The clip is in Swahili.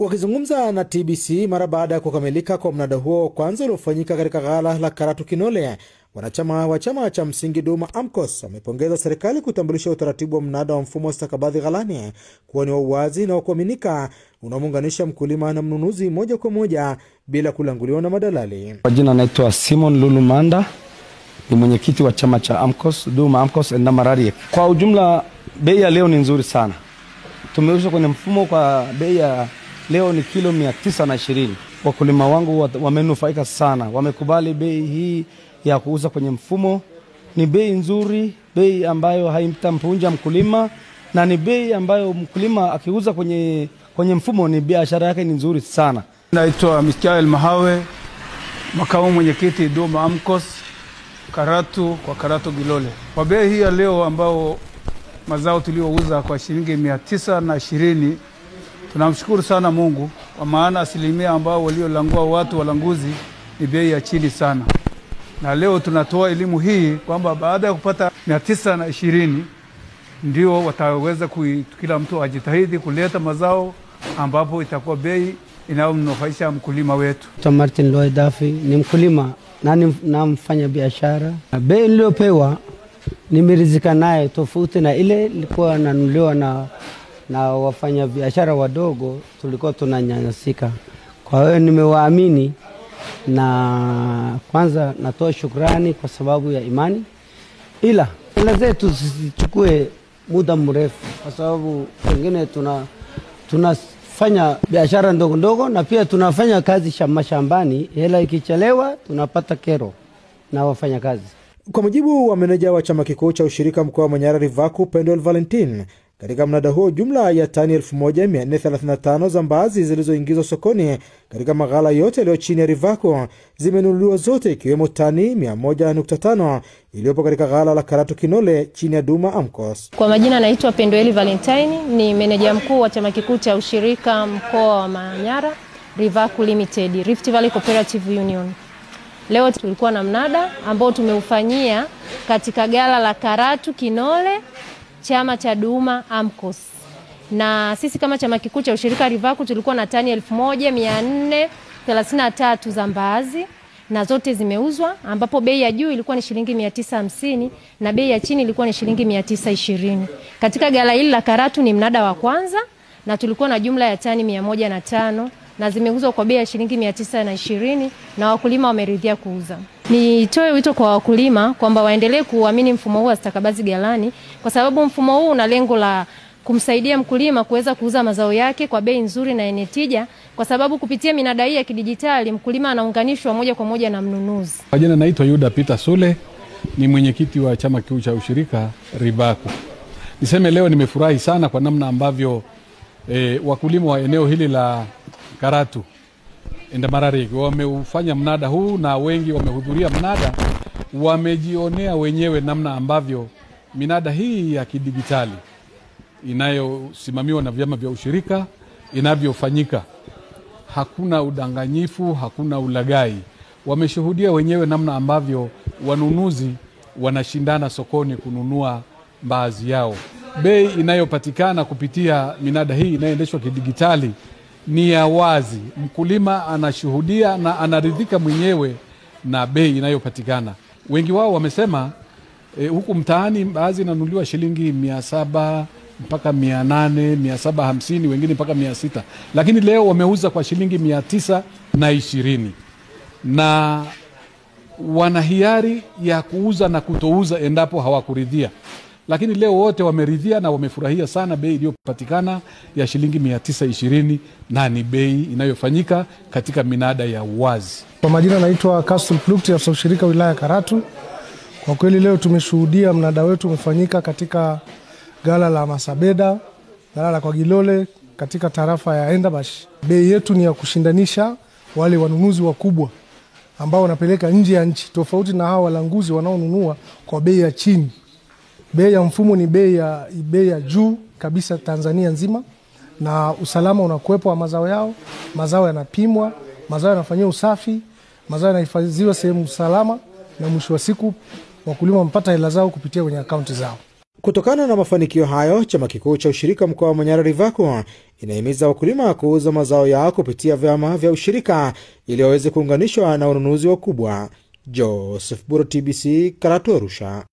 Wakizungumza na TBC mara baada ya kukamilika kwa mnada huo kwanza uliofanyika katika ghala la Karatu Kinole, wanachama wa chama cha msingi Duma AMCOS wamepongeza serikali kutambulisha utaratibu wa mnada wa mfumo wa stakabadhi ghalani kuwa ni wa uwazi na wa kuaminika, unaomuunganisha mkulima na mnunuzi moja kwa moja bila kulanguliwa na madalali. Kwa jina naitwa Simon Lulumanda, ni mwenyekiti wa chama cha AMCOS, Duma AMCOS na Marariek. Kwa ujumla bei ya leo ni nzuri sana. Tumeuza kwenye mfumo kwa bei ya leo ni kilo 920. Wakulima wangu wamenufaika sana. Wamekubali bei hii ya kuuza kwenye mfumo. Ni bei nzuri, bei ambayo haimtampunja mkulima, na ni bei ambayo mkulima akiuza kwenye mfumo ni biashara yake ni nzuri sana. Naitwa Mikael Mahawe, makamu mwenyekiti Duma AMCOS Karatu kwa Karatu Gilole. Kwa bei hii ya leo ambao mazao tuliouza kwa shilingi 920, tunamshukuru sana Mungu kwa maana asilimia ambao waliolangua watu walanguzi ni bei ya chini sana. Na leo tunatoa elimu hii kwamba baada ya kupata 920 ndio wataweza kila mtu ajitahidi kuleta mazao ambapo itakuwa bei inayomnufaisha mkulima wetu. Martin Loidafi ni mkulima na mfanya biashara. Bei niliyopewa nimeridhika nayo, tofauti na ile ilikuwa nanunuliwa na wafanya biashara wadogo, tulikuwa tunanyanyasika. Kwa hiyo nimewaamini, na kwanza natoa shukrani kwa sababu ya imani, ila zetu tusichukue muda mrefu kwa sababu wengine tunafanya biashara ndogo ndogo na pia tunafanya kazi mashambani. Hela ikichelewa tunapata kero na wafanya kazi. Kwa mujibu wa meneja wa chama kikuu cha ushirika mkoa wa Manyara Rivaku Pendel Valentin, katika mnada huo jumla ya tani 1435 za mbaazi zilizoingizwa sokoni katika maghala yote yaliyo chini ya Rivaku zimenunuliwa zote, ikiwemo tani 100.5 iliyopo katika ghala la Karatu Kinole chini ya Duma AMCOS. Kwa majina naitwa Pendel Valentine, ni meneja mkuu wa chama kikuu cha ushirika mkoa wa Manyara Rivaku Limited, Rift Valley Cooperative Union. Leo tulikuwa na mnada ambao tumeufanyia katika ghala la Karatu Kinole, chama cha Duma AMCOS. Na sisi kama chama kikuu cha ushirika Rivaku tulikuwa na tani 1433 za mbaazi na zote zimeuzwa, ambapo bei ya juu ilikuwa ni shilingi 950 na bei ya chini ilikuwa ni shilingi 920. Katika ghala hili la Karatu ni mnada wa kwanza na tulikuwa na jumla ya tani 105 na zimeuzwa kwa bei ya shilingi 920 na wakulima wameridhia kuuza. Nitoe wito kwa wakulima kwamba waendelee kuamini mfumo huu wa stakabadhi ghalani, kwa sababu mfumo huu una lengo la kumsaidia mkulima kuweza kuuza mazao yake kwa bei nzuri na yenye tija, kwa sababu kupitia minada hii ya kidijitali mkulima anaunganishwa moja kwa moja na mnunuzi. Kwa jina naitwa Yuda Peter Sule, ni mwenyekiti wa chama kikuu cha ushirika Rivaku. Niseme leo nimefurahi sana kwa namna ambavyo wakulima wa eneo hili la Karatu na Marariek wameufanya mnada huu, na wengi wamehudhuria mnada, wamejionea wenyewe namna ambavyo minada hii ya kidijitali inayosimamiwa na vyama vya ushirika inavyofanyika. Hakuna udanganyifu, hakuna ulagai. Wameshuhudia wenyewe namna ambavyo wanunuzi wanashindana sokoni kununua mbaazi yao. Bei inayopatikana kupitia minada hii inayoendeshwa kidijitali ni ya wazi. Mkulima anashuhudia na anaridhika mwenyewe na bei inayopatikana. Wengi wao wamesema huku mtaani mbaazi inanunuliwa shilingi 700 mpaka 800, 750, wengine mpaka 600. Lakini leo wameuza kwa shilingi 920. Na wana hiari ya kuuza na kutouza endapo hawakuridhia. Lakini leo wote wameridhia na wamefurahia sana bei iliyopatikana ya shilingi 920, na ni bei inayofanyika katika minada ya uwazi. Kwa majina naitwa Castle Plukti, afisa ushirika wilaya Karatu. Kwa kweli leo tumeshuhudia mnada wetu umefanyika katika ghala la Masabeda, ghala la kwa Gilole katika tarafa ya Endabash. Bei yetu ni ya kushindanisha wale wanunuzi wakubwa ambao wanapeleka nje ya nchi, tofauti na hao walanguzi wanaonunua kwa bei ya chini. Bei ya mfumo ni bei ya juu kabisa Tanzania nzima, na usalama unakuwepo wa mazao yao. Mazao yanapimwa, mazao yanafanywa usafi, mazao yanahifadhiwa sehemu salama, na mwisho wa siku wakulima wanapata hela zao kupitia kwenye akaunti zao. Kutokana na mafanikio hayo, chama kikuu cha ushirika mkoa wa Manyara Rivaco inahimiza wakulima kuuza mazao yao kupitia vyama vya ushirika ili waweze kuunganishwa na wanunuzi wakubwa. Joseph Buro, TBC, Karatu, Arusha.